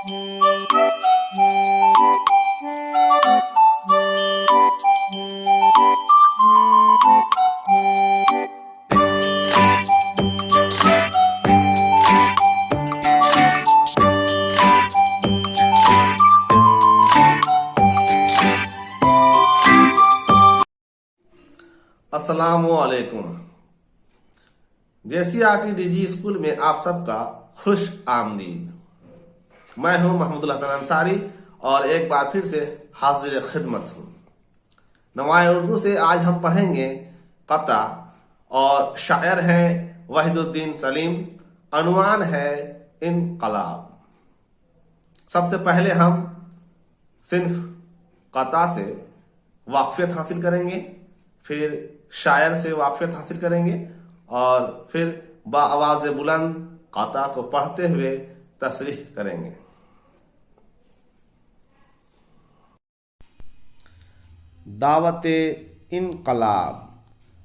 अस्सलामुअलैकुम। JCRT DG school में आप सबका खुश आमदीद। मैं हूं महमूदुल हसन अंसारी और एक बार फिर से हाजिर खिदमत हूं। नवाए उर्दू से आज हम पढ़ेंगे कता और शायर हैं वहीदुद्दीन सलीम। अनवान है इनकलाब। सबसे पहले हम सिर्फ कता से वाकफियत हासिल करेंगे, फिर शायर से वाकफियत हासिल करेंगे और फिर बाआवाज़ बुलंद कता को पढ़ते हुए तशरीह करेंगे। दावत इनकलाब,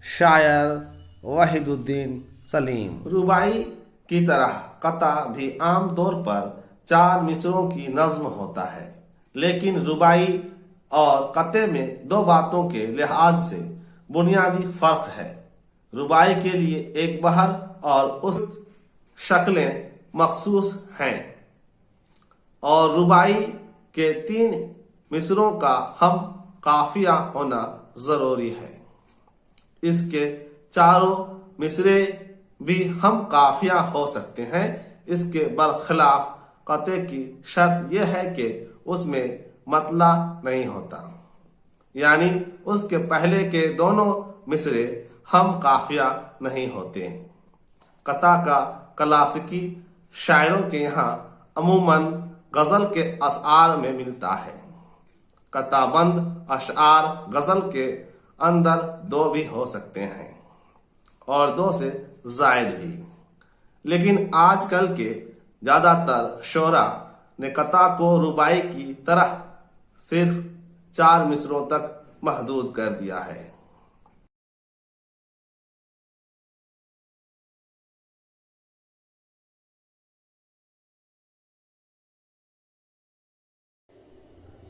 शायर वहीदुद्दीन सलीम। रुबाई की तरह कता भी आम तौर पर 4 मिसरों की नज्म होता है, लेकिन रुबाई और कते में 2 बातों के लिहाज से बुनियादी फर्क है। रुबाई के लिए एक बहर और उस शक्लें मखसूस हैं और रुबाई के 3 मिसरों का हम काफिया होना जरूरी है। इसके चारों मिसरे भी हम काफिया हो सकते हैं। इसके बरखिलाफ कते की शर्त यह है कि उसमें मतला नहीं होता, यानी उसके पहले के दोनों मिसरे हम काफिया नहीं होते। कता का क्लासिकी शायरों के यहाँ अमूमन गजल के अशआर में मिलता है। कताबंद अशआर गजल के अंदर 2 भी हो सकते हैं और 2 से जायद भी, लेकिन आजकल के ज्यादातर शोरा ने कता को रुबाई की तरह सिर्फ 4 मिसरों तक महदूद कर दिया है।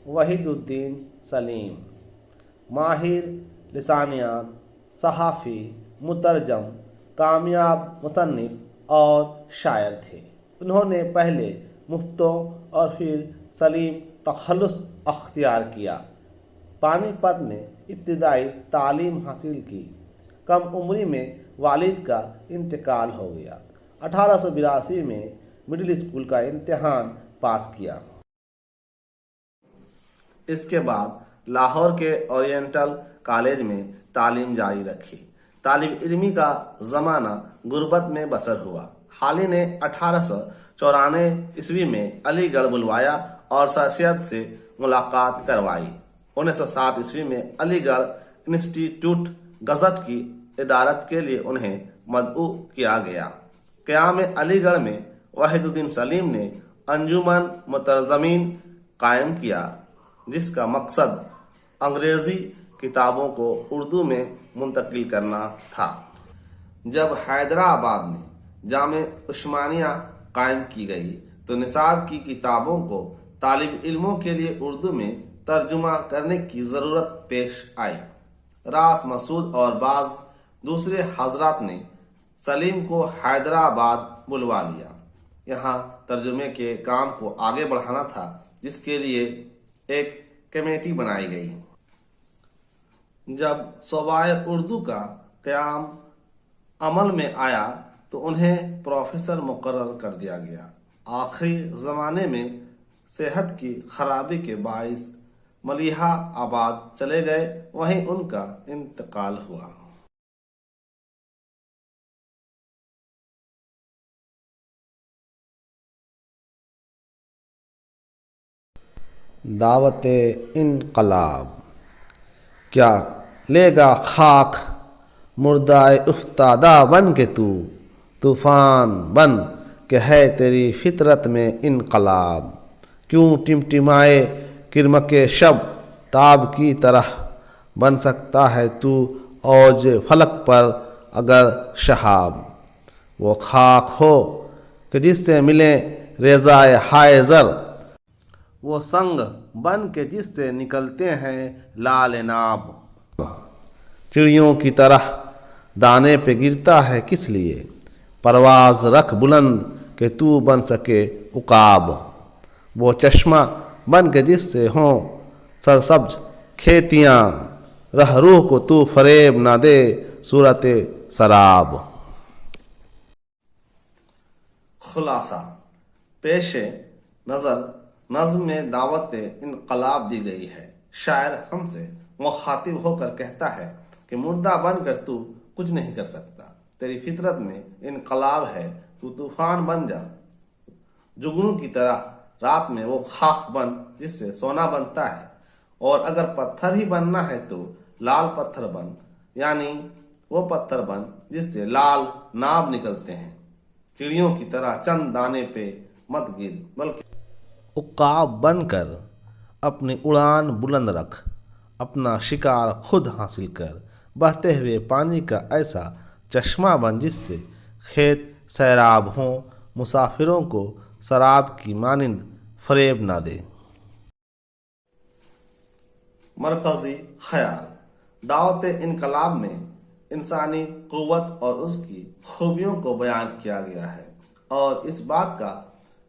वहीदुद्दीन सलीम माहिर लिसानियात, सहाफ़ी, मुतरजम, कामयाब मुसन्निफ और शायर थे। उन्होंने पहले मुफ्तों और फिर सलीम तखल्लुस अख्तियार किया। पानीपत में इब्तिदाई तालीम हासिल की। कम उम्री में वालिद का इंतकाल हो गया। 1882 में मिडिल स्कूल का इम्तिहान पास किया। इसके बाद लाहौर के ओरिएंटल कॉलेज में तालीम जारी रखी। तालिब इल्मी का ज़माना गुर्बत में बसर हुआ। हाली ने 1894 ईस्वी में अलीगढ़ बुलवाया और सर सैयद से मुलाकात करवाई। 1907 ईस्वी में अलीगढ़ इंस्टीट्यूट गज़ट की इदारत के लिए उन्हें मदऊ किया गया। क़याम अलीगढ़ में वहीदुद्दीन सलीम ने अंजुमन मुतरजमीन कायम किया, जिसका मकसद अंग्रेज़ी किताबों को उर्दू में मुंतकिल करना था। जब हैदराबाद में जामे उस्मानिया कायम की गई तो निसाब की किताबों को तालिब इल्मों के लिए उर्दू में तर्जुमा करने की ज़रूरत पेश आई। रास मसूद और बाज़ दूसरे हजरात ने सलीम को हैदराबाद बुलवा लिया। यहाँ तर्जुमे के काम को आगे बढ़ाना था, जिसके लिए एक कमेटी बनाई गई। जब सूबाए उर्दू का क़याम अमल में आया तो उन्हें प्रोफेसर मुकर्रर कर दिया गया। आखिरी ज़माने में सेहत की खराबी के बाइस मलिहा आबाद चले गए, वहीं उनका इंतकाल हुआ। दावत इनकलाब। क्या लेगा खाक मुर्दाए उफ्तादा बन के तू, तूफ़ान बन के है तेरी फितरत में इनकलाब। क्यों टिमटिमाए किरमके शब ताब की तरह, बन सकता है तू औज फलक पर अगर शहाब। वो खाक हो कि जिससे मिले रेज़ाए हाय ज़र, وہ سنگ بن کے جس سے نکلتے ہیں لال ناب۔ چڑیوں کی طرح دانے پہ گرتا ہے کس لیے، پرواز رکھ بلند کہ تو بن سکے عقاب۔ وہ چشمہ بن کے جس سے ہوں سرسبز کھیتیاں، رہ روح کو تو فریب نہ دے صورت سراب۔ خلاصہ، پیش نظر نظم میں دعوت انقلاب دی گئی ہے۔ شاعر ہم سے مخاطب ہو کر کہتا ہے کہ مردہ بن کر تو کچھ نہیں کر سکتا، تیری فطرت میں انقلاب ہے، تو طوفان بن جا جگنو کی طرح، رات میں وہ خاک بن جس سے سونا بنتا ہے، اور اگر پتھر ہی بننا ہے تو لال پتھر بن، یعنی وہ پتھر بن جس سے لال ناب نکلتے ہیں۔ چڑیوں کی طرح چند دانے پہ مت گر، بلکہ عقاب بن کر اپنی اڑان بلند رکھ، اپنا شکار خود حاصل کر، بہتے ہوئے پانی کا ایسا چشمہ بن جس سے کھیت سیراب ہوں، مسافروں کو سراب کی مانند فریب نہ دے۔ مرکزی خیال، دعوت انقلاب میں انسانی قوت اور اس کی خوبیوں کو بیان کیا گیا ہے، اور اس بات کا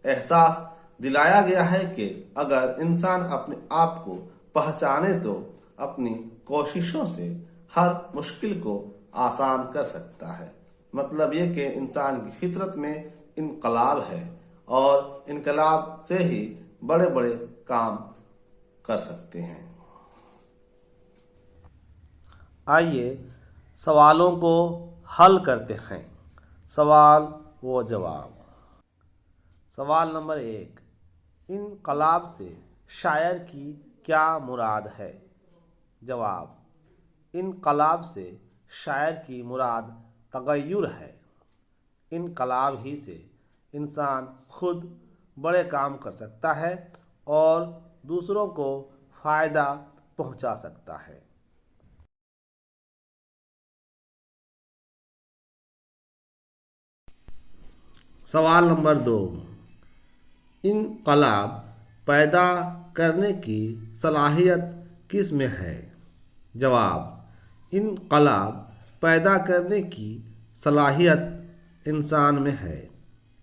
احساس دلایا گیا ہے کہ اگر انسان اپنے آپ کو پہچانے تو اپنی کوششوں سے ہر مشکل کو آسان کر سکتا ہے۔ مطلب یہ کہ انسان کی فطرت میں انقلاب ہے، اور انقلاب سے ہی بڑے بڑے کام کر سکتے ہیں۔ آئیے سوالوں کو حل کرتے ہیں۔ سوال و جواب۔ سوال نمبر 1، انقلاب سے شاعر کی کیا مراد ہے؟ جواب، انقلاب سے شاعر کی مراد تغیر ہے۔ انقلاب ہی سے انسان خود بڑے کام کر سکتا ہے اور دوسروں کو فائدہ پہنچا سکتا ہے۔ سوال نمبر 2، انقلاب پیدا کرنے کی صلاحیت کس میں ہے؟ جواب، انقلاب پیدا کرنے کی صلاحیت انسان میں ہے،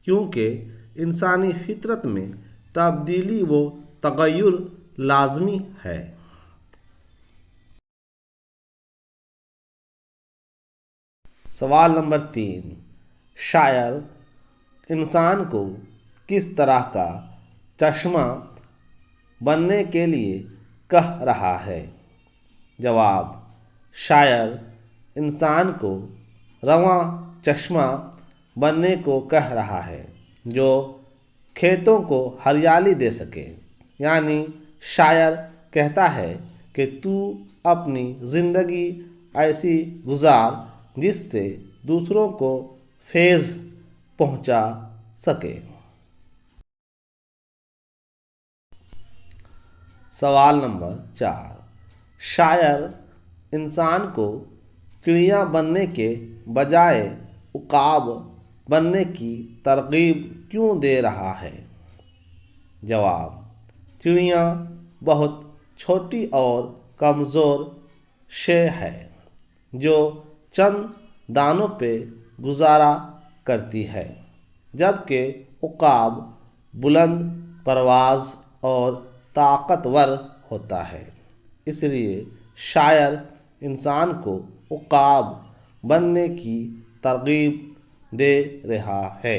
کیونکہ انسانی فطرت میں تبدیلی و تغیر لازمی ہے۔ سوال نمبر 3، شاعر انسان کو کس طرح کا چشمہ بننے کے لیے کہہ رہا ہے؟ جواب، شاعر انسان کو رواں چشمہ بننے کو کہہ رہا ہے جو کھیتوں کو ہریالی دے سکے، یعنی شاعر کہتا ہے کہ تو اپنی زندگی ایسی گزار جس سے دوسروں کو فیض پہنچا سکے۔ سوال نمبر 4، شاعر انسان کو چڑیا بننے کے بجائے عقاب بننے کی ترغیب کیوں دے رہا ہے؟ جواب، چڑیا بہت چھوٹی اور کمزور شے ہے جو چند دانوں پہ گزارا کرتی ہے، جبکہ عقاب بلند پرواز اور طاقتور ہوتا ہے۔ اس لیے شاعر انسان کو عقاب بننے کی ترغیب دے رہا ہے۔